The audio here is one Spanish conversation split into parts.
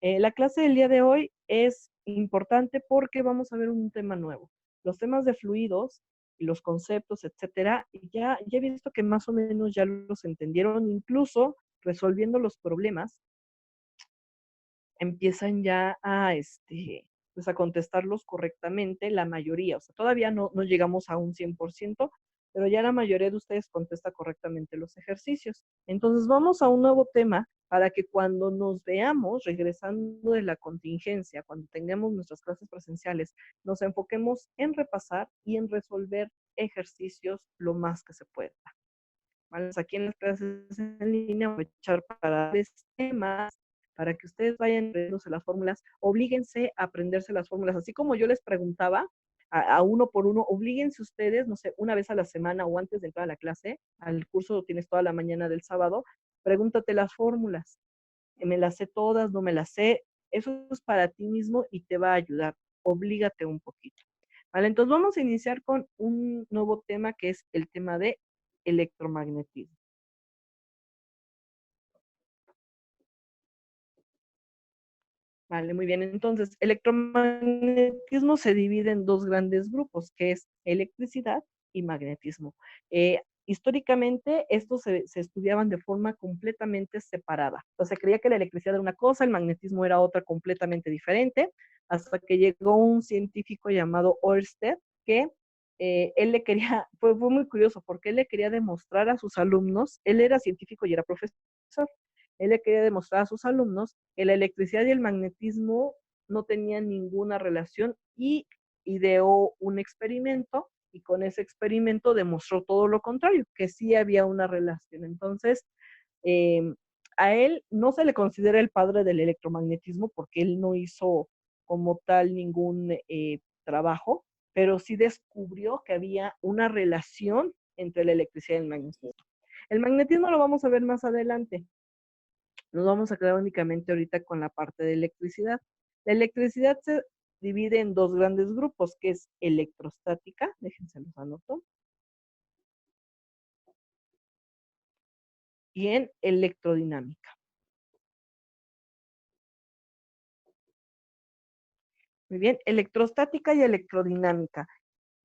La clase del día de hoy es importante porque vamos a ver un tema nuevo. Los temas de fluidos y los conceptos, etcétera, ya he visto que más o menos ya los entendieron, incluso resolviendo los problemas, empiezan ya a, pues a contestarlos correctamente la mayoría. O sea, todavía no llegamos a un 100%, pero ya la mayoría de ustedes contesta correctamente los ejercicios. Entonces vamos a un nuevo tema para que cuando nos veamos regresando de la contingencia, cuando tengamos nuestras clases presenciales, nos enfoquemos en repasar y en resolver ejercicios lo más que se pueda. ¿Vale? Aquí en las clases en línea voy a echar para darles temas, para que ustedes vayan aprendiéndose las fórmulas, oblíguense a aprenderse las fórmulas, así como yo les preguntaba a uno por uno, oblíguense ustedes, no sé, una vez a la semana o antes de entrar a la clase, al curso lo tienes toda la mañana del sábado, pregúntate las fórmulas, me las sé todas, no me las sé, eso es para ti mismo y te va a ayudar, oblígate un poquito. Vale, entonces vamos a iniciar con un nuevo tema que es el tema de electromagnetismo. Vale, muy bien. Entonces, electromagnetismo se divide en dos grandes grupos, que es electricidad y magnetismo. Históricamente, estos se estudiaban de forma completamente separada. Entonces, se creía que la electricidad era una cosa, el magnetismo era otra completamente diferente, hasta que llegó un científico llamado Ørsted, que él le quería, fue muy curioso, porque él le quería demostrar a sus alumnos, él era científico y era profesor, él le quería demostrar a sus alumnos que la electricidad y el magnetismo no tenían ninguna relación y ideó un experimento y con ese experimento demostró todo lo contrario, que sí había una relación. Entonces, eh, a él no se le considera el padre del electromagnetismo porque él no hizo como tal ningún trabajo, pero sí descubrió que había una relación entre la electricidad y el magnetismo. El magnetismo lo vamos a ver más adelante. Nos vamos a quedar únicamente ahorita con la parte de electricidad. La electricidad se divide en dos grandes grupos, que es electrostática, déjense los anoto, y en electrodinámica. Muy bien, electrostática y electrodinámica.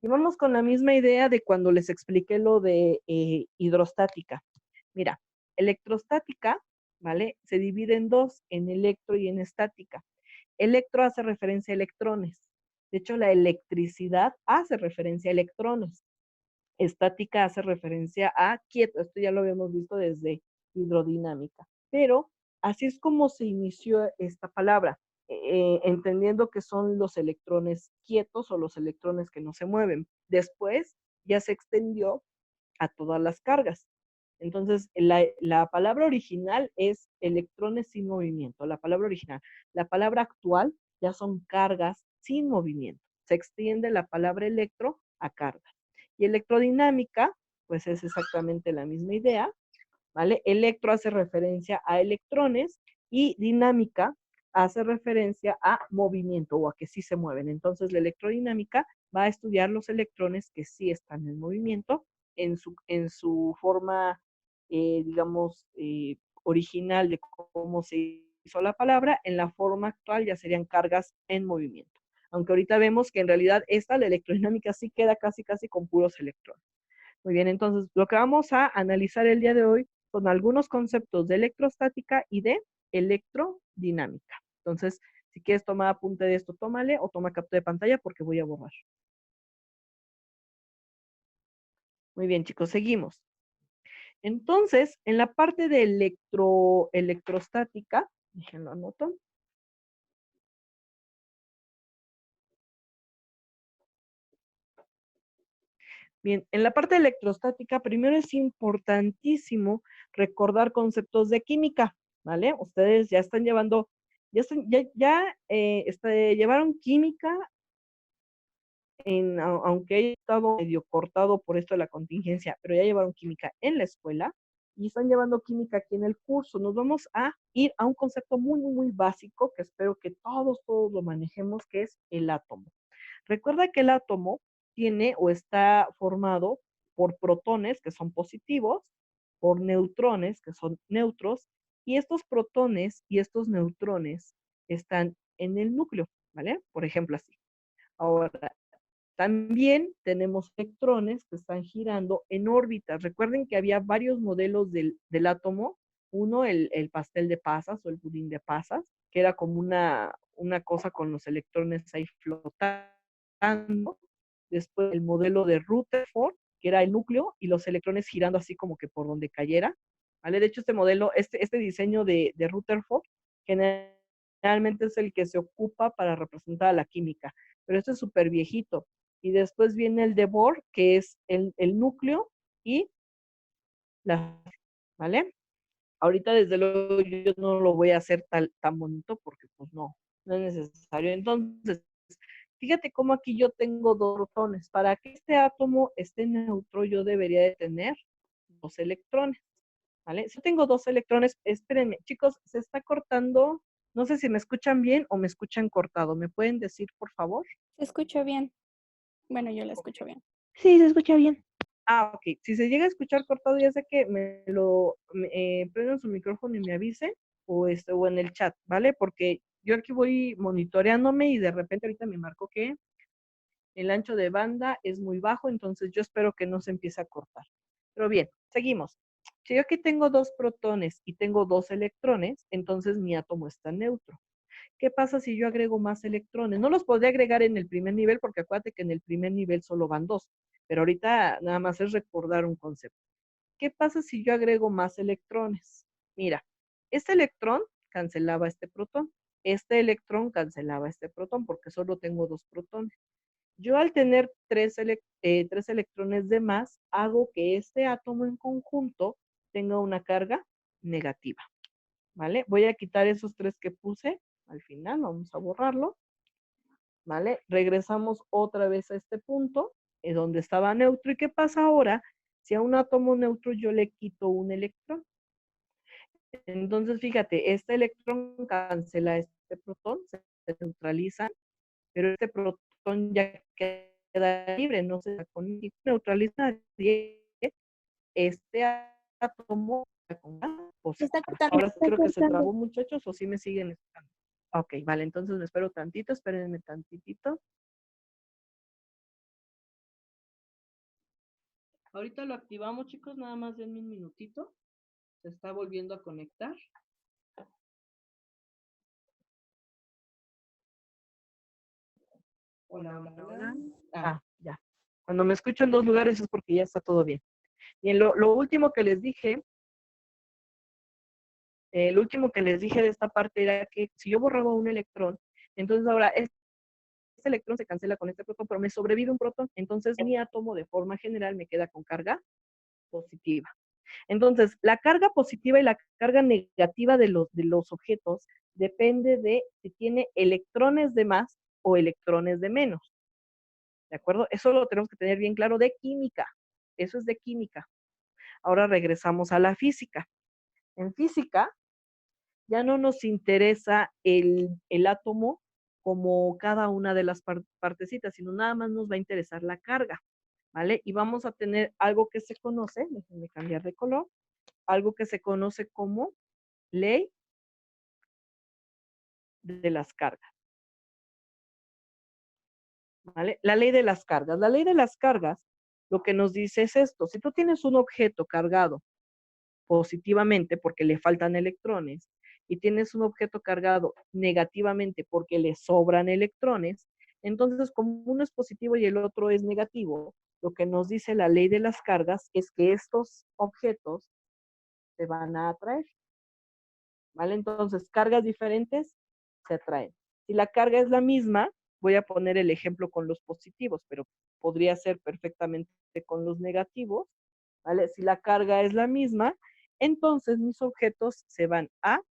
Y vamos con la misma idea de cuando les expliqué lo de hidrostática. Mira, electrostática, ¿vale? Se divide en dos, en electro y en estática. Electro hace referencia a electrones. De hecho, la electricidad hace referencia a electrones. Estática hace referencia a quieto. Esto ya lo habíamos visto desde hidrodinámica. Pero así es como se inició esta palabra, entendiendo que son los electrones quietos o los electrones que no se mueven. Después ya se extendió a todas las cargas. Entonces, la palabra original es electrones sin movimiento, la palabra original. La palabra actual ya son cargas sin movimiento. Se extiende la palabra electro a cargas. Y electrodinámica, pues es exactamente la misma idea, ¿vale? Electro hace referencia a electrones y dinámica hace referencia a movimiento o a que sí se mueven. Entonces, la electrodinámica va a estudiar los electrones que sí están en movimiento en su forma, digamos, original de cómo se hizo la palabra. En la forma actual ya serían cargas en movimiento. Aunque ahorita vemos que en realidad la electrodinámica, sí queda casi con puros electrones. Muy bien, entonces lo que vamos a analizar el día de hoy son algunos conceptos de electrostática y de electrodinámica. Entonces, si quieres tomar apunte de esto, tómale o toma captura de pantalla porque voy a borrar. Muy bien, chicos, seguimos. Entonces, en la parte de electrostática, déjenlo anoto. Bien, en la parte de electrostática, primero es importantísimo recordar conceptos de química, ¿vale? Ustedes ya están llevando, llevaron química, aunque haya estado medio cortado por esto de la contingencia, pero ya llevaron química en la escuela y están llevando química aquí en el curso. Nos vamos a ir a un concepto muy básico que espero que todos lo manejemos, que es el átomo. Recuerda que el átomo tiene o está formado por protones, que son positivos, por neutrones, que son neutros, y estos protones y estos neutrones están en el núcleo, ¿vale? Por ejemplo, así. Ahora, también tenemos electrones que están girando en órbitas. Recuerden que había varios modelos del átomo. Uno, el pastel de pasas o el budín de pasas, que era como una cosa con los electrones ahí flotando. Después el modelo de Rutherford, que era el núcleo y los electrones girando así como que por donde cayera. ¿Vale? De hecho, este modelo, este diseño de Rutherford, generalmente es el que se ocupa para representar a la química, pero este es súper viejito. Y después viene el de Bohr, que es el núcleo y la, ¿vale? Ahorita, desde luego, yo no lo voy a hacer tan bonito porque, pues, no es necesario. Entonces, fíjate cómo aquí yo tengo dos protones. Para que este átomo esté neutro, yo debería de tener dos electrones, ¿vale? Si yo tengo dos electrones, espérenme, chicos, se está cortando. No sé si me escuchan bien o me escuchan cortado. ¿Me pueden decir, por favor? Se escucha bien. Bueno, yo la Ok. escucho bien. Sí, se escucha bien. Ok. Si se llega a escuchar cortado, ya sé que prendan su micrófono y me avisen, o en el chat, ¿vale? Porque yo aquí voy monitoreándome y de repente ahorita me marco que el ancho de banda es muy bajo, entonces yo espero que no se empiece a cortar. Pero bien, seguimos. Si yo aquí tengo dos protones y tengo dos electrones, entonces mi átomo está neutro. ¿Qué pasa si yo agrego más electrones? No los podría agregar en el primer nivel porque acuérdate que en el primer nivel solo van dos, pero ahorita nada más es recordar un concepto. ¿Qué pasa si yo agrego más electrones? Mira, este electrón cancelaba este protón, este electrón cancelaba este protón porque solo tengo dos protones. Yo al tener tres electrones de más, hago que este átomo en conjunto tenga una carga negativa, ¿vale? Voy a quitar esos tres que puse al final, vamos a borrarlo, ¿vale? Regresamos otra vez a este punto, donde estaba neutro. ¿Y qué pasa ahora? Si a un átomo neutro yo le quito un electrón. Entonces, fíjate, este electrón cancela este protón, se neutraliza, pero este protón ya queda libre, no se neutraliza este átomo con Se está positiva. cortando. Ahora sí creo que se trabó, muchachos, o sí me siguen escuchando. Ok, vale, entonces me espero tantito, espérenme tantitito. Ahorita lo activamos, chicos, nada más denme un minutito. Se está volviendo a conectar. Hola, hola, hola. Ya. Cuando me escucho en dos lugares es porque ya está todo bien. Bien, lo último que les dije, lo último que les dije de esta parte era que si yo borraba un electrón, entonces ahora este electrón se cancela con este protón, pero me sobrevive un protón, entonces mi átomo de forma general me queda con carga positiva. Entonces, la carga positiva y la carga negativa de los objetos depende de si tiene electrones de más o electrones de menos. ¿De acuerdo? Eso lo tenemos que tener bien claro de química. Eso es de química. Ahora regresamos a la física. En física, ya no nos interesa el átomo como cada una de las partecitas, sino nada más nos va a interesar la carga, ¿vale? Y vamos a tener algo que se conoce, déjenme cambiar de color, algo que se conoce como ley de las cargas, ¿vale? La ley de las cargas. La ley de las cargas lo que nos dice es esto: si tú tienes un objeto cargado positivamente porque le faltan electrones y tienes un objeto cargado negativamente porque le sobran electrones, entonces como uno es positivo y el otro es negativo, lo que nos dice la ley de las cargas es que estos objetos se van a atraer, ¿vale? Entonces, cargas diferentes se atraen. Si la carga es la misma, voy a poner el ejemplo con los positivos, pero podría ser perfectamente con los negativos, ¿vale? Si la carga es la misma, entonces mis objetos se van a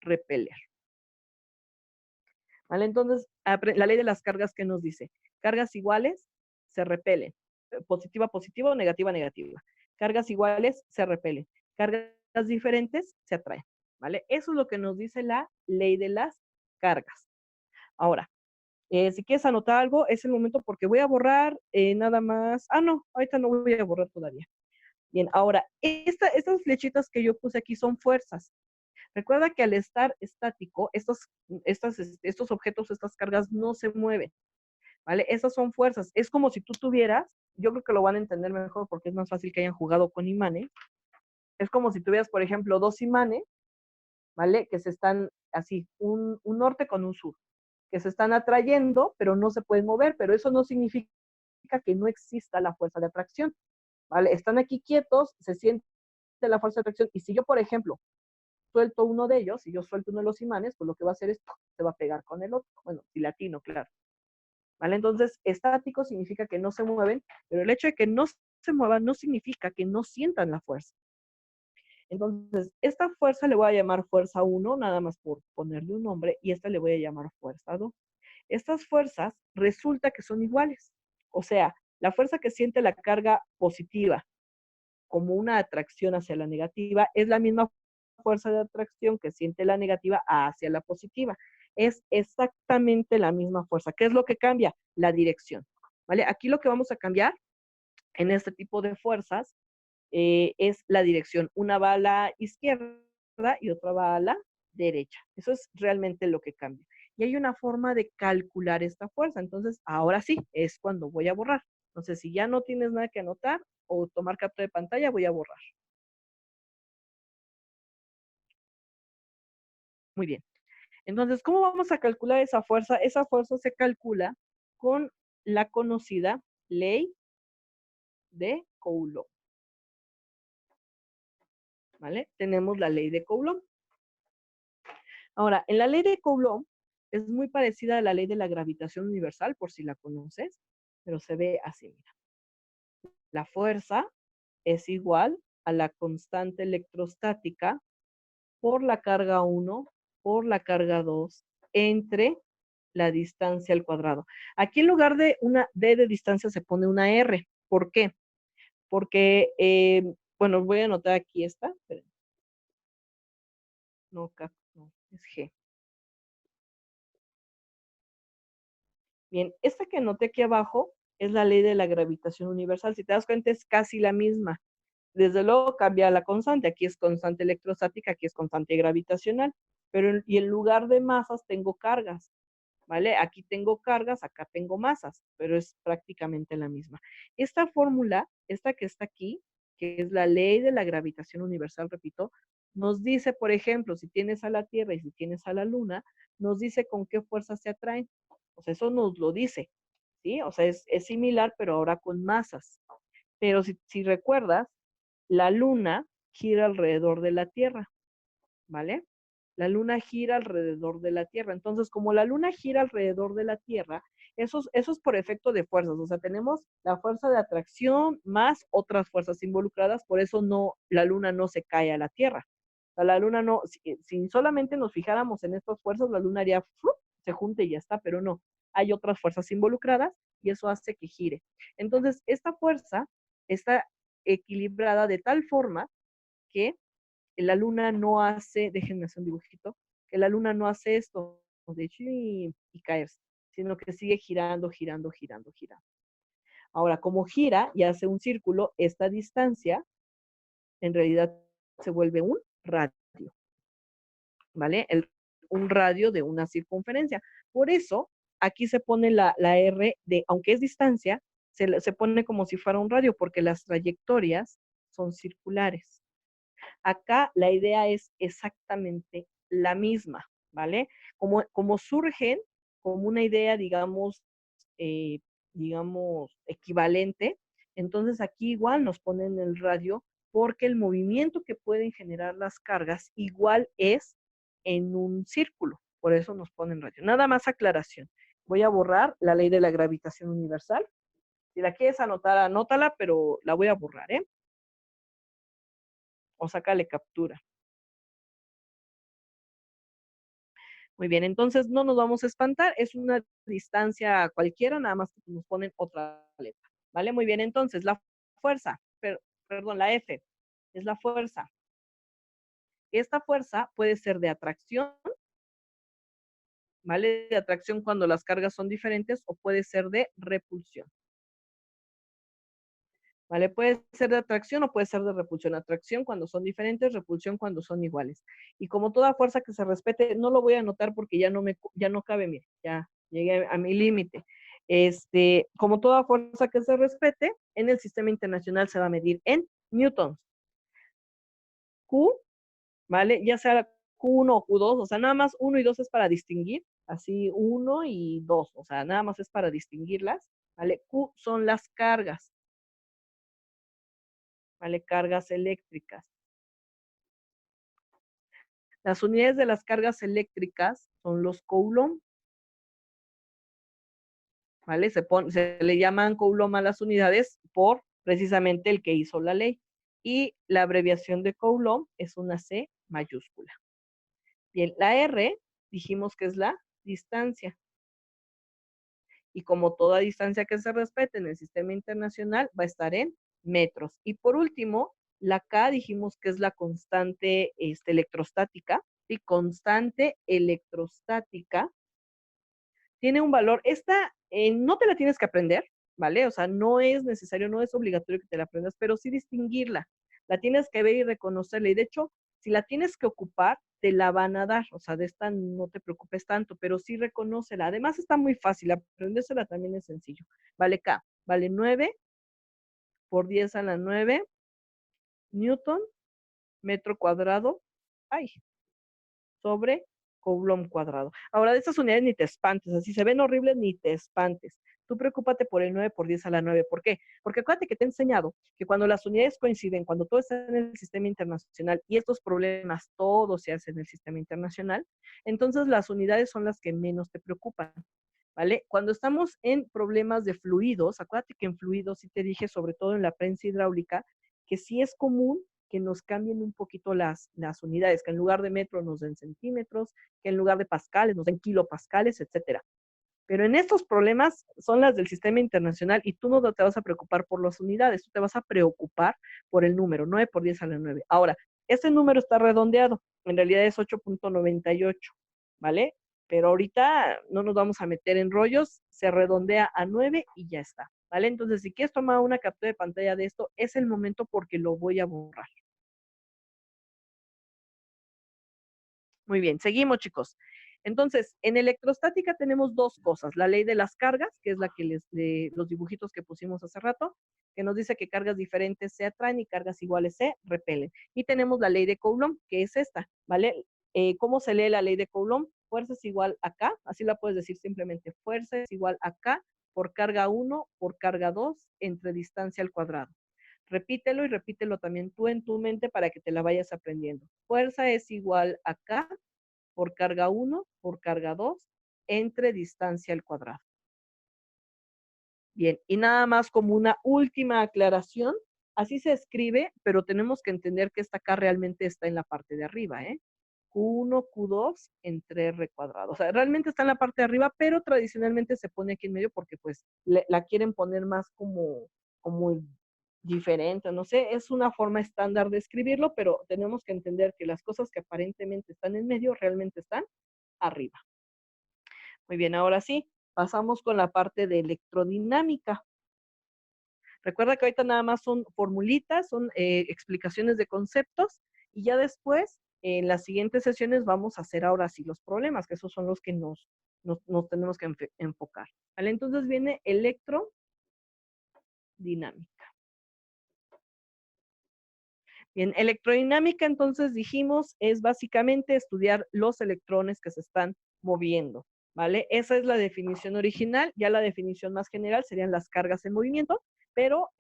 repeler, ¿vale? Entonces, la ley de las cargas, ¿qué nos dice? Cargas iguales se repelen. Positiva, positiva, negativa, negativa. Cargas iguales se repelen. Cargas diferentes se atraen, ¿vale? Eso es lo que nos dice la ley de las cargas. Ahora, si quieres anotar algo, es el momento porque voy a borrar nada más. No, ahorita no voy a borrar todavía. Bien, ahora, estas flechitas que yo puse aquí son fuerzas. Recuerda que al estar estático, estos objetos, estas cargas no se mueven, ¿vale? Esas son fuerzas. Es como si tú tuvieras, yo creo que lo van a entender mejor porque es más fácil que hayan jugado con imanes. Es como si tuvieras, por ejemplo, dos imanes, ¿vale? Que se están así, un norte con un sur, que se están atrayendo, pero no se pueden mover, pero eso no significa que no exista la fuerza de atracción, ¿vale? Están aquí quietos, se siente la fuerza de atracción, y si yo, por ejemplo, suelto uno de ellos, si yo suelto uno de los imanes, pues lo que va a hacer es, ¡pum!, se va a pegar con el otro, bueno, si latino, claro, ¿vale? Entonces, estático significa que no se mueven, pero el hecho de que no se muevan no significa que no sientan la fuerza. Entonces, esta fuerza le voy a llamar fuerza 1, nada más por ponerle un nombre, y esta le voy a llamar fuerza 2. Estas fuerzas resulta que son iguales. O sea, la fuerza que siente la carga positiva como una atracción hacia la negativa es la misma fuerza de atracción que siente la negativa hacia la positiva. Es exactamente la misma fuerza. ¿Qué es lo que cambia? La dirección. ¿Vale? Aquí lo que vamos a cambiar en este tipo de fuerzas es la dirección. Una va a la izquierda y otra va a la derecha. Eso es realmente lo que cambia. Y hay una forma de calcular esta fuerza. Entonces, ahora sí, es cuando voy a borrar. Entonces, si ya no tienes nada que anotar o tomar captura de pantalla, voy a borrar. Muy bien. Entonces, ¿cómo vamos a calcular esa fuerza? Esa fuerza se calcula con la conocida ley de Coulomb. ¿Vale? Tenemos la ley de Coulomb. Ahora, en la ley de Coulomb es muy parecida a la ley de la gravitación universal, por si la conoces, pero se ve así, mira. La fuerza es igual a la constante electrostática por la carga 1 por la carga 2 entre la distancia al cuadrado. Aquí en lugar de una D de distancia se pone una R. ¿Por qué? Porque, bueno, voy a anotar aquí esta. No, no, es G. Bien, esta que anoté aquí abajo es la ley de la gravitación universal. Si te das cuenta, es casi la misma. Desde luego cambia la constante. Aquí es constante electrostática, aquí es constante gravitacional. Pero y en lugar de masas tengo cargas, ¿vale? Aquí tengo cargas, acá tengo masas, pero es prácticamente la misma. Esta fórmula, esta que está aquí, que es la ley de la gravitación universal, repito, nos dice, por ejemplo, si tienes a la Tierra y si tienes a la Luna, nos dice con qué fuerzas se atraen. O sea, eso nos lo dice, ¿sí? O sea, es similar, pero ahora con masas. Pero si recuerdas, la Luna gira alrededor de la Tierra, ¿vale? La Luna gira alrededor de la Tierra. Entonces, como la Luna gira alrededor de la Tierra, eso es por efecto de fuerzas. O sea, tenemos la fuerza de atracción más otras fuerzas involucradas, por eso no, la Luna no se cae a la Tierra. O sea, la Luna no, si solamente nos fijáramos en estas fuerzas, la Luna haría, ¡frup!, se junte y ya está, pero no. Hay otras fuerzas involucradas y eso hace que gire. Entonces, esta fuerza está equilibrada de tal forma que la luna no hace, déjenme hacer un dibujito, que la luna no hace esto de y caerse, sino que sigue girando, girando, girando, girando. Ahora, como gira y hace un círculo, esta distancia en realidad se vuelve un radio, ¿vale? Un radio de una circunferencia. Por eso, aquí se pone la R de, aunque es distancia, se pone como si fuera un radio, porque las trayectorias son circulares. Acá la idea es exactamente la misma, ¿vale? Como surgen como una idea, eh, digamos, equivalente, entonces aquí igual nos ponen el radio porque el movimiento que pueden generar las cargas igual es en un círculo, por eso nos ponen radio. Nada más aclaración. Voy a borrar la ley de la gravitación universal. Si la quieres anotar, anótala, pero la voy a borrar, ¿eh? O sácale captura. Muy bien, entonces no nos vamos a espantar, es una distancia cualquiera, nada más que nos ponen otra letra, ¿vale? Muy bien, entonces la fuerza, perdón, la F es la fuerza. Esta fuerza puede ser de atracción, ¿vale? De atracción cuando las cargas son diferentes o puede ser de repulsión. ¿vale? Puede ser de atracción o puede ser de repulsión. Atracción cuando son diferentes, repulsión cuando son iguales. Y como toda fuerza que se respete, no lo voy a anotar porque ya no cabe, mire, ya llegué a mi límite. Como toda fuerza que se respete, en el sistema internacional se va a medir en newtons. Q, ¿vale? Ya sea Q1 o Q2, o sea, nada más 1 y 2 es para distinguir, así 1 y 2, o sea, nada más es para distinguirlas, ¿vale? Q son las cargas, ¿vale? Cargas eléctricas. Las unidades de las cargas eléctricas son los coulomb, ¿vale? Se le llaman coulomb a las unidades por precisamente el que hizo la ley. Y la abreviación de coulomb es una C mayúscula. Bien, la R dijimos que es la distancia. Y como toda distancia que se respete en el sistema internacional va a estar en metros. Y por último, la K dijimos que es la constante electrostática, ¿sí? Constante electrostática tiene un valor. Esta no te la tienes que aprender, ¿vale? O sea, no es necesario, no es obligatorio que te la aprendas, pero sí distinguirla. La tienes que ver y reconocerla. Y de hecho, si la tienes que ocupar, te la van a dar. O sea, de esta no te preocupes tanto, pero sí reconócela. Además, está muy fácil. Aprendérsela también es sencillo. Vale K, vale 9 por 10 a la 9 newton metro cuadrado. Ay, sobre coulomb cuadrado. Ahora, de estas unidades ni te espantes, así se ven horribles, ni te espantes. Tú preocúpate por el 9 por 10 a la 9. ¿Por qué? Porque acuérdate que te he enseñado que cuando las unidades coinciden, cuando todo está en el sistema internacional y estos problemas todos se hacen en el sistema internacional, entonces las unidades son las que menos te preocupan. ¿Vale? Cuando estamos en problemas de fluidos, acuérdate que en fluidos, sí te dije, sobre todo en la prensa hidráulica, que sí es común que nos cambien un poquito las unidades, que en lugar de metro nos den centímetros, que en lugar de pascales nos den kilopascales, etcétera. Pero en estos problemas son las del sistema internacional y tú no te vas a preocupar por las unidades, tú te vas a preocupar por el número, 9 por 10 a la 9. Ahora, este número está redondeado, en realidad es 8.98, ¿vale? Pero ahorita no nos vamos a meter en rollos, se redondea a 9 y ya está, ¿vale? Entonces, si quieres tomar una captura de pantalla de esto, es el momento porque lo voy a borrar. Muy bien, seguimos, chicos. Entonces, en electrostática tenemos dos cosas. La ley de las cargas, que es la que los dibujitos que pusimos hace rato, que nos dice que cargas diferentes se atraen y cargas iguales se repelen. Y tenemos la ley de Coulomb, que es esta, ¿vale? ¿Cómo se lee la ley de Coulomb? Fuerza es igual a K, así la puedes decir simplemente. Fuerza es igual a K por carga 1 por carga 2 entre distancia al cuadrado. Repítelo y repítelo también tú en tu mente para que te la vayas aprendiendo. Fuerza es igual a K por carga 1 por carga 2 entre distancia al cuadrado. Bien, y nada más como una última aclaración, así se escribe, pero tenemos que entender que esta K realmente está en la parte de arriba, ¿eh? Q1, Q2 entre R cuadrado. O sea, realmente está en la parte de arriba, pero tradicionalmente se pone aquí en medio porque pues la quieren poner más como diferente, no sé, es una forma estándar de escribirlo, pero tenemos que entender que las cosas que aparentemente están en medio realmente están arriba. Muy bien, ahora sí, pasamos con la parte de electrodinámica. Recuerda que ahorita nada más son formulitas, son explicaciones de conceptos y ya después, en las siguientes sesiones, vamos a hacer ahora sí los problemas, que esos son los que nos tenemos que enfocar. ¿Vale? Entonces viene electrodinámica. Bien, electrodinámica, entonces dijimos, es básicamente estudiar los electrones que se están moviendo, ¿vale? Esa es la definición original, ya la definición más general serían las cargas en movimiento, pero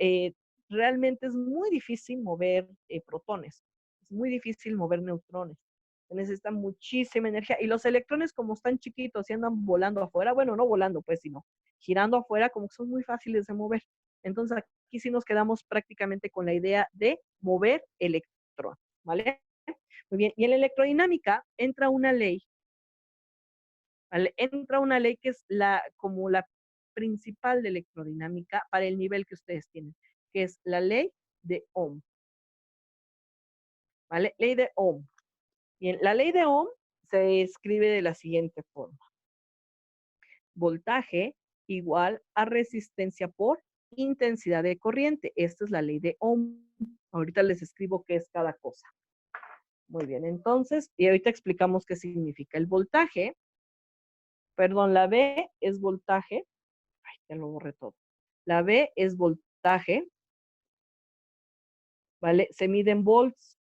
realmente es muy difícil mover protones, es muy difícil mover neutrones, se necesita muchísima energía, y los electrones como están chiquitos y andan volando afuera, bueno, no volando pues, sino girando afuera, como que son muy fáciles de mover. Entonces aquí sí nos quedamos prácticamente con la idea de mover electrones, ¿vale? Muy bien, y en la electrodinámica entra una ley, ¿vale? Entra una ley que es como la principal de electrodinámica para el nivel que ustedes tienen, que es la ley de Ohm, ¿vale? Ley de Ohm. Bien, la ley de Ohm se escribe de la siguiente forma. Voltaje igual a resistencia por intensidad de corriente. Esta es la ley de Ohm. Ahorita les escribo qué es cada cosa. Muy bien, entonces, y ahorita explicamos qué significa el voltaje. Perdón, la V es voltaje. Ay, ya lo borré todo. La V es voltaje, ¿vale? Se mide en volts,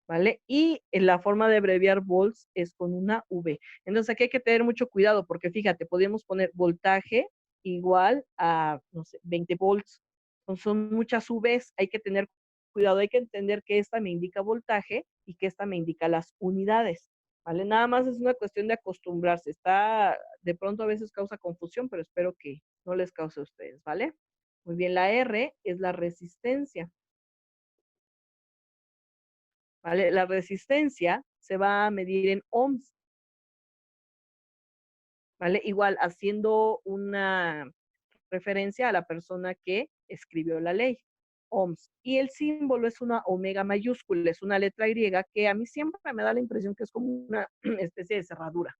¿vale? Y en la forma de abreviar volts es con una V. Entonces aquí hay que tener mucho cuidado porque fíjate, podríamos poner voltaje igual a, no sé, 20 volts. Entonces, son muchas Vs, hay que tener cuidado, hay que entender que esta me indica voltaje y que esta me indica las unidades, ¿vale? Nada más es una cuestión de acostumbrarse. Está, de pronto a veces causa confusión, pero espero que no les cause a ustedes, ¿vale? Muy bien, la R es la resistencia. ¿Vale? La resistencia se va a medir en ohms, ¿vale? Igual haciendo una referencia a la persona que escribió la ley, ohms. Y el símbolo es una omega mayúscula, es una letra griega que a mí siempre me da la impresión que es como una especie de herradura.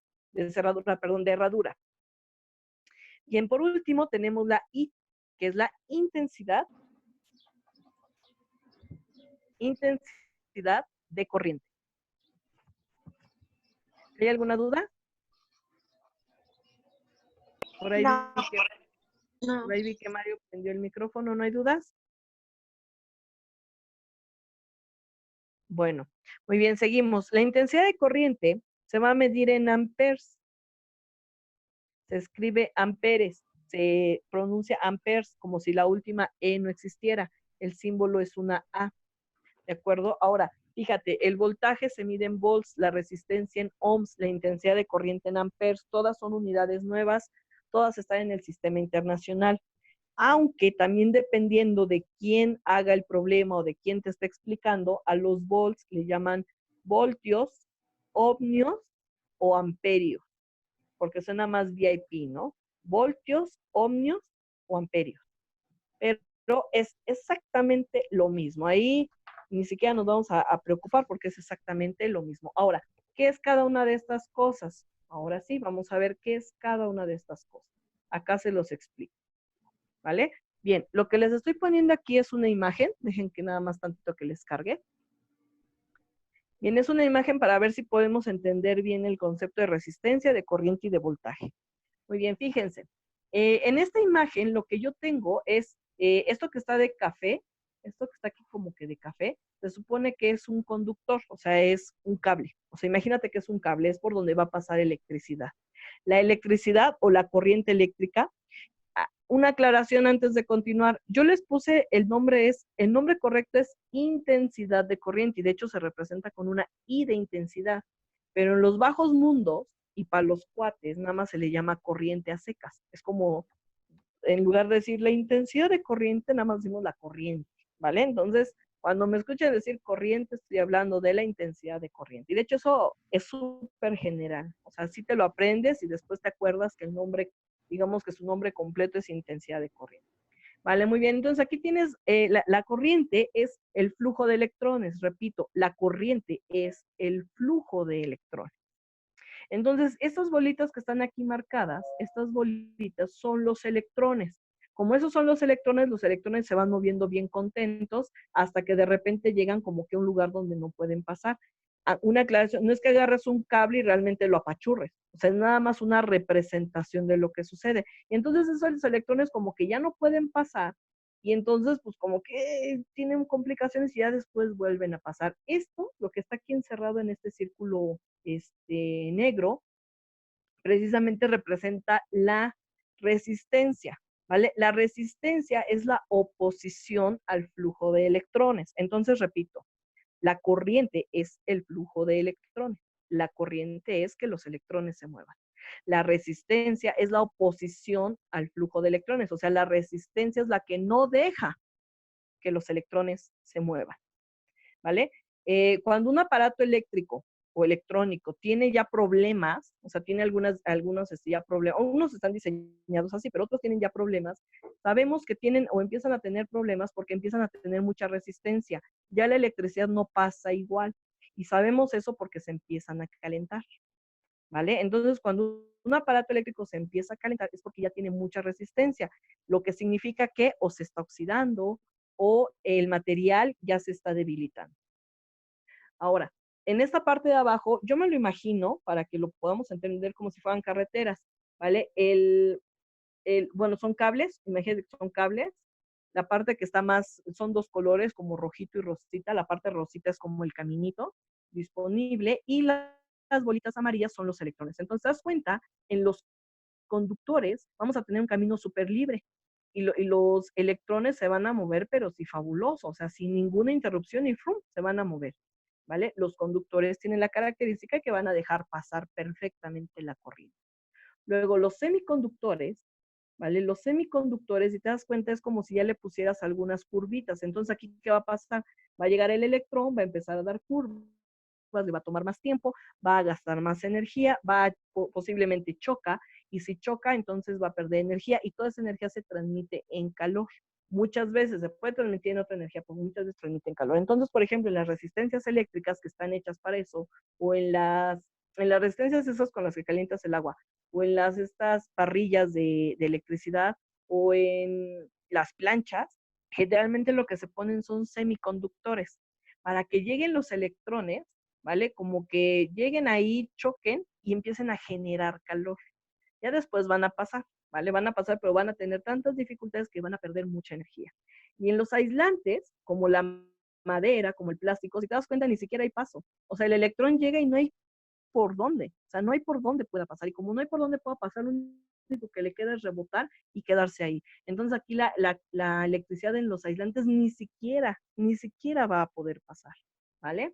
Bien, por último tenemos la I, que es la intensidad de corriente. ¿Hay alguna duda? Por ahí No. vi que, por ahí vi que Mario prendió el micrófono, ¿no hay dudas? Bueno, muy bien, seguimos. La intensidad de corriente se va a medir en amperes. Se escribe amperes, se pronuncia amperes como si la última E no existiera. El símbolo es una A, ¿de acuerdo? Ahora, fíjate, el voltaje se mide en volts, la resistencia en ohms, la intensidad de corriente en amperes, todas son unidades nuevas, todas están en el sistema internacional. Aunque también dependiendo de quién haga el problema o de quién te está explicando, a los volts le llaman voltios, ohmios o amperios, porque suena más VIP, ¿no? Voltios, ohmios o amperios. Pero es exactamente lo mismo. Ahí ni siquiera nos vamos a preocupar porque es exactamente lo mismo. Ahora, ¿qué es cada una de estas cosas? Ahora sí, vamos a ver qué es cada una de estas cosas. Acá se los explico. ¿Vale? Bien, lo que les estoy poniendo aquí es una imagen. Dejen que nada más tantito que les cargue. Bien, es una imagen para ver si podemos entender bien el concepto de resistencia, de corriente y de voltaje. Muy bien, fíjense. En esta imagen lo que yo tengo es esto que está de café, esto que está aquí como que de café, se supone que es un conductor, o sea, es un cable. O sea, imagínate que es un cable, es por donde va a pasar electricidad. La electricidad o la corriente eléctrica, una aclaración antes de continuar. Yo les puse el nombre correcto es intensidad de corriente y de hecho se representa con una I de intensidad. Pero en los bajos mundos y para los cuates nada más se le llama corriente a secas. Es como, en lugar de decir la intensidad de corriente, nada más decimos la corriente, ¿vale? Entonces, cuando me escuchen decir corriente, estoy hablando de la intensidad de corriente. Y de hecho eso es súper general. O sea, si te lo aprendes y después te acuerdas que el nombre, digamos que su nombre completo es intensidad de corriente. Vale, muy bien. Entonces aquí tienes, la corriente es el flujo de electrones. Repito, la corriente es el flujo de electrones. Entonces, estas bolitas que están aquí marcadas, estas bolitas son los electrones. Como esos son los electrones se van moviendo bien contentos hasta que de repente llegan como que a un lugar donde no pueden pasar. Una aclaración, no es que agarres un cable y realmente lo apachurres, o sea, es nada más una representación de lo que sucede. Y entonces esos electrones como que ya no pueden pasar y entonces pues como que tienen complicaciones y ya después vuelven a pasar. Esto, lo que está aquí encerrado en este círculo negro, precisamente representa la resistencia, ¿vale? La resistencia es la oposición al flujo de electrones. Entonces, repito, la corriente es el flujo de electrones. La corriente es que los electrones se muevan. La resistencia es la oposición al flujo de electrones, o sea, la resistencia es la que no deja que los electrones se muevan, ¿vale? Cuando un aparato eléctrico o electrónico tiene ya problemas, o sea, tiene algunos ya problemas, unos están diseñados así, pero otros tienen ya problemas, sabemos que tienen o empiezan a tener problemas porque empiezan a tener mucha resistencia. Ya la electricidad no pasa igual. Y sabemos eso porque se empiezan a calentar, ¿vale? Entonces, cuando un aparato eléctrico se empieza a calentar es porque ya tiene mucha resistencia, lo que significa que o se está oxidando o el material ya se está debilitando. Ahora, en esta parte de abajo, yo me lo imagino, para que lo podamos entender como si fueran carreteras, ¿vale? Bueno, son cables, imagínense que son cables. La parte que está más, son dos colores, como rojito y rosita. La parte rosita es como el caminito disponible y las bolitas amarillas son los electrones. Entonces, te das cuenta, en los conductores vamos a tener un camino súper libre y los electrones se van a mover, pero sí fabuloso, o sea, sin ninguna interrupción y ¡frum! Se van a mover, ¿vale? Los conductores tienen la característica que van a dejar pasar perfectamente la corriente. Luego, los semiconductores, ¿vale? Los semiconductores, si te das cuenta, es como si ya le pusieras algunas curvitas. Entonces, aquí, ¿qué va a pasar? Va a llegar el electrón, va a empezar a dar curvas, le va a tomar más tiempo, va a gastar más energía, posiblemente choca, y si choca, entonces va a perder energía, y toda esa energía se transmite en calor. Muchas veces se puede transmitir en otra energía, pero muchas veces transmite en calor. Entonces, por ejemplo, en las resistencias eléctricas que están hechas para eso, o en las resistencias esas con las que calientas el agua, o en estas parrillas de electricidad, o en las planchas, generalmente lo que se ponen son semiconductores para que lleguen los electrones, ¿vale? Como que lleguen ahí, choquen y empiecen a generar calor. Ya después van a pasar, ¿vale? Van a pasar, pero van a tener tantas dificultades que van a perder mucha energía. Y en los aislantes, como la madera, como el plástico, si te das cuenta, ni siquiera hay paso. O sea, el electrón llega y no hay por dónde. O sea, no hay por dónde pueda pasar. Y como no hay por dónde pueda pasar, lo único que le queda es rebotar y quedarse ahí. Entonces aquí la electricidad en los aislantes ni siquiera va a poder pasar, ¿vale?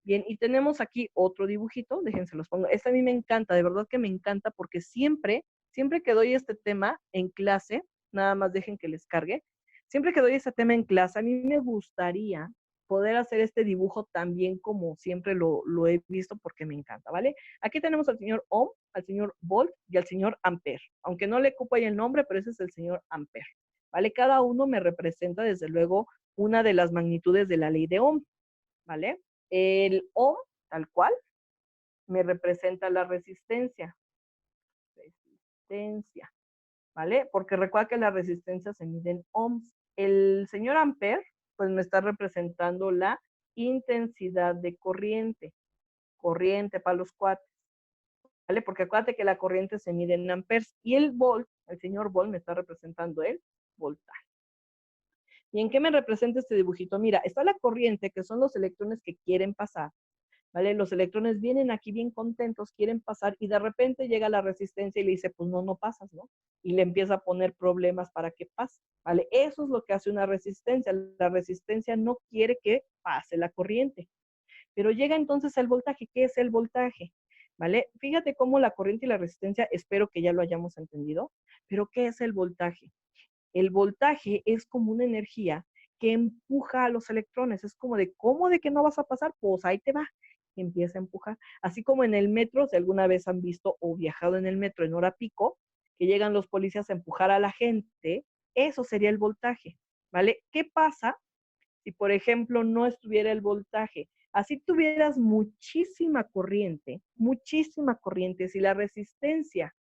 Bien, y tenemos aquí otro dibujito, déjense los pongo. Este a mí me encanta, de verdad que me encanta porque siempre que doy este tema en clase, nada más dejen que les cargue, siempre que doy este tema en clase, a mí me gustaría poder hacer este dibujo también como siempre lo he visto porque me encanta, ¿vale? Aquí tenemos al señor Ohm, al señor Volt y al señor Ampere, aunque no le ocupo ahí el nombre, pero ese es el señor Ampere, ¿vale? Cada uno me representa desde luego una de las magnitudes de la ley de Ohm, ¿vale? El ohm, tal cual, me representa la resistencia. Resistencia, ¿vale? Porque recuerda que la resistencia se mide en ohms. El señor Ampere, pues me está representando la intensidad de corriente. Corriente para los cuates, ¿vale? Porque acuérdate que la corriente se mide en amperes. Y el volt, el señor Volt, me está representando el voltaje. ¿Y en qué me representa este dibujito? Mira, está la corriente, que son los electrones que quieren pasar, ¿vale? Los electrones vienen aquí bien contentos, quieren pasar y de repente llega la resistencia y le dice, pues no, no pasas, ¿no? Y le empieza a poner problemas para que pase, ¿vale? Eso es lo que hace una resistencia. La resistencia no quiere que pase la corriente. Pero llega entonces el voltaje. ¿Qué es el voltaje? ¿Vale? Fíjate cómo la corriente y la resistencia, espero que ya lo hayamos entendido, pero ¿qué es el voltaje? El voltaje es como una energía que empuja a los electrones. Es como de, ¿cómo de que no vas a pasar? Pues ahí te va. Y empieza a empujar. Así como en el metro, si alguna vez han visto o viajado en el metro en hora pico, que llegan los policías a empujar a la gente, eso sería el voltaje, ¿vale? ¿Qué pasa si, por ejemplo, no estuviera el voltaje? Así tuvieras muchísima corriente, si la resistencia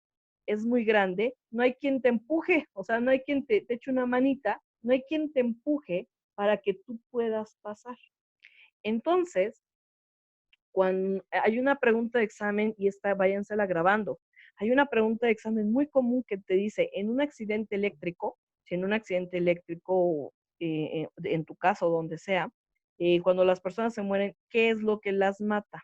es muy grande, no hay quien te empuje, o sea, no hay quien te eche una manita, no hay quien te empuje para que tú puedas pasar. Entonces, cuando hay una pregunta de examen, y esta váyansela grabando, hay una pregunta de examen muy común que te dice, en un accidente eléctrico, si en un accidente eléctrico, en tu caso, donde sea, cuando las personas se mueren, ¿qué es lo que las mata?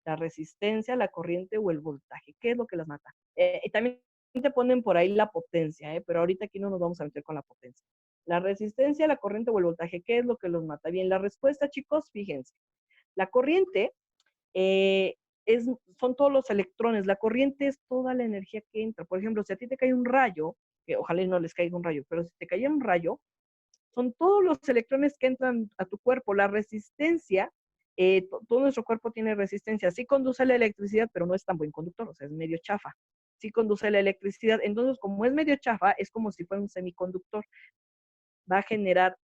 ¿La resistencia, la corriente o el voltaje? ¿Qué es lo que las mata? Y también te ponen por ahí la potencia, pero ahorita aquí no nos vamos a meter con la potencia. La resistencia, la corriente o el voltaje, ¿qué es lo que los mata? Bien, la respuesta, chicos, fíjense. La corriente eh, son todos los electrones. La corriente es toda la energía que entra. Por ejemplo, si a ti te cae un rayo, que ojalá no les caiga un rayo, pero si te cae un rayo, son todos los electrones que entran a tu cuerpo. La resistencia, todo nuestro cuerpo tiene resistencia. Sí conduce la electricidad, pero no es tan buen conductor, o sea, es medio chafa. Sí conduce la electricidad. Entonces, como es medio chafa, es como si fuera un semiconductor. Va a generar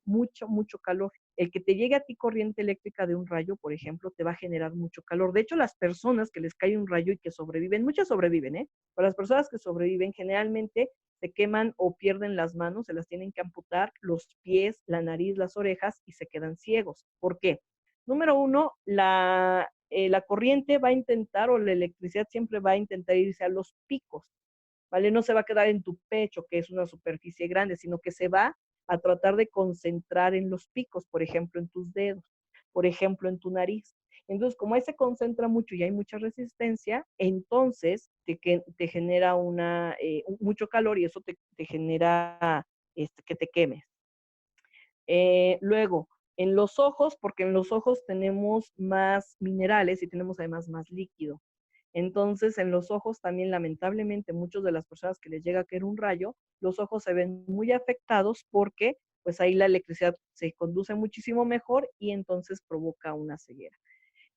mucho calor. el que te llegue a ti corriente eléctrica de un rayo, por ejemplo, te va a generar mucho calor. De hecho, las personas que les cae un rayo y que sobreviven, muchas sobreviven, ¿eh? Pero las personas que sobreviven generalmente se queman o pierden las manos, se las tienen que amputar, los pies, la nariz, las orejas y se quedan ciegos. ¿Por qué? Número uno, la corriente va a intentar, o la electricidad siempre va a intentar irse a los picos, ¿vale? No se va a quedar en tu pecho, que es una superficie grande, sino que se va a tratar de concentrar en los picos, por ejemplo, en tus dedos, por ejemplo, en tu nariz. Entonces, como ahí se concentra mucho y hay mucha resistencia, entonces te genera mucho calor y eso te genera que te quemes. Luego, en los ojos, porque en los ojos tenemos más minerales y tenemos además más líquido. Entonces, en los ojos también, lamentablemente, muchas de las personas que les llega a caer un rayo, los ojos se ven muy afectados porque pues ahí la electricidad se conduce muchísimo mejor y entonces provoca una ceguera.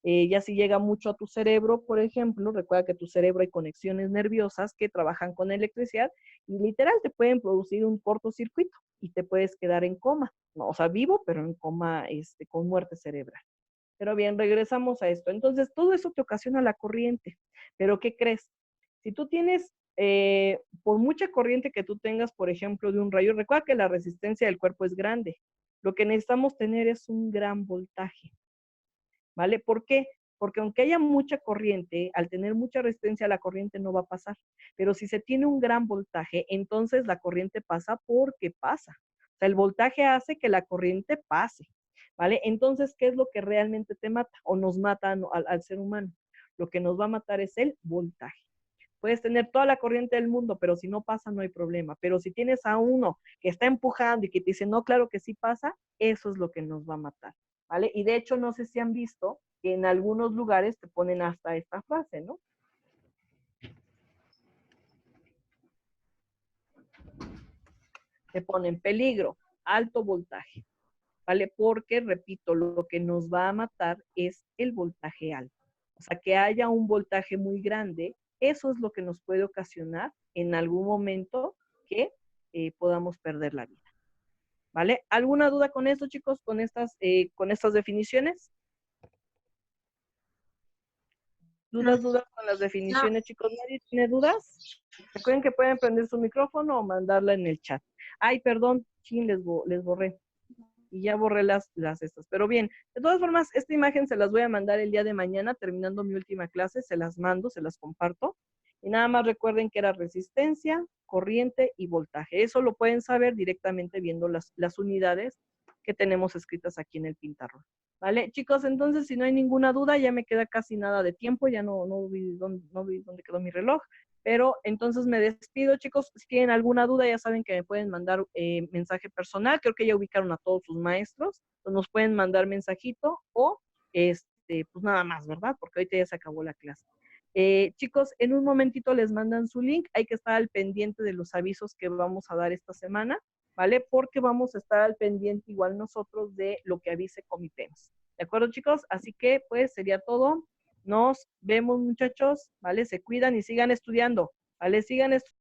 Ya si llega mucho a tu cerebro, por ejemplo, recuerda que tu cerebro hay conexiones nerviosas que trabajan con electricidad y literal te pueden producir un cortocircuito y te puedes quedar en coma, no, o sea, vivo, pero en coma con muerte cerebral. Pero bien, regresamos a esto. Entonces, todo eso te ocasiona la corriente. Pero, ¿qué crees? Si tú tienes, por mucha corriente que tú tengas, por ejemplo, de un rayo, recuerda que la resistencia del cuerpo es grande. Lo que necesitamos tener es un gran voltaje. ¿Vale? ¿Por qué? Porque aunque haya mucha corriente, al tener mucha resistencia, la corriente no va a pasar. Pero si se tiene un gran voltaje, entonces la corriente pasa porque pasa. O sea, el voltaje hace que la corriente pase. ¿Vale? Entonces, ¿qué es lo que realmente te mata o nos mata al ser humano? Lo que nos va a matar es el voltaje. Puedes tener toda la corriente del mundo, pero si no pasa, no hay problema. Pero si tienes a uno que está empujando y que te dice, no, claro que sí pasa, eso es lo que nos va a matar. ¿Vale? Y de hecho, no sé si han visto que en algunos lugares te ponen hasta esta frase, ¿no? Te ponen peligro, alto voltaje, ¿vale? Porque, repito, lo que nos va a matar es el voltaje alto. O sea, que haya un voltaje muy grande, eso es lo que nos puede ocasionar en algún momento que podamos perder la vida. ¿Vale? ¿Alguna duda con esto, chicos, con estas definiciones? ¿Dudas con las definiciones, chicos? ¿Nadie tiene dudas? Recuerden que pueden prender su micrófono o mandarla en el chat. Ay, perdón, chin, les borré. Y ya borré las estas. Pero bien, de todas formas, esta imagen se las voy a mandar el día de mañana, terminando mi última clase, se las mando, se las comparto. Y nada más recuerden que era resistencia, corriente y voltaje. Eso lo pueden saber directamente viendo las unidades que tenemos escritas aquí en el pizarrón. ¿Vale? Chicos, entonces, si no hay ninguna duda, ya me queda casi nada de tiempo, ya no vi dónde quedó mi reloj. Pero entonces me despido, chicos. Si tienen alguna duda, ya saben que me pueden mandar mensaje personal. Creo que ya ubicaron a todos sus maestros. Entonces nos pueden mandar mensajito o, pues nada más, ¿verdad? Porque ahorita ya se acabó la clase. Chicos, en un momentito les mandan su link. Hay que estar al pendiente de los avisos que vamos a dar esta semana, ¿vale? Porque vamos a estar al pendiente igual nosotros de lo que avise Comitems. ¿De acuerdo, chicos? Así que, pues, sería todo. Nos vemos, muchachos, ¿vale? Se cuidan y sigan estudiando, ¿vale? Sigan estudiando.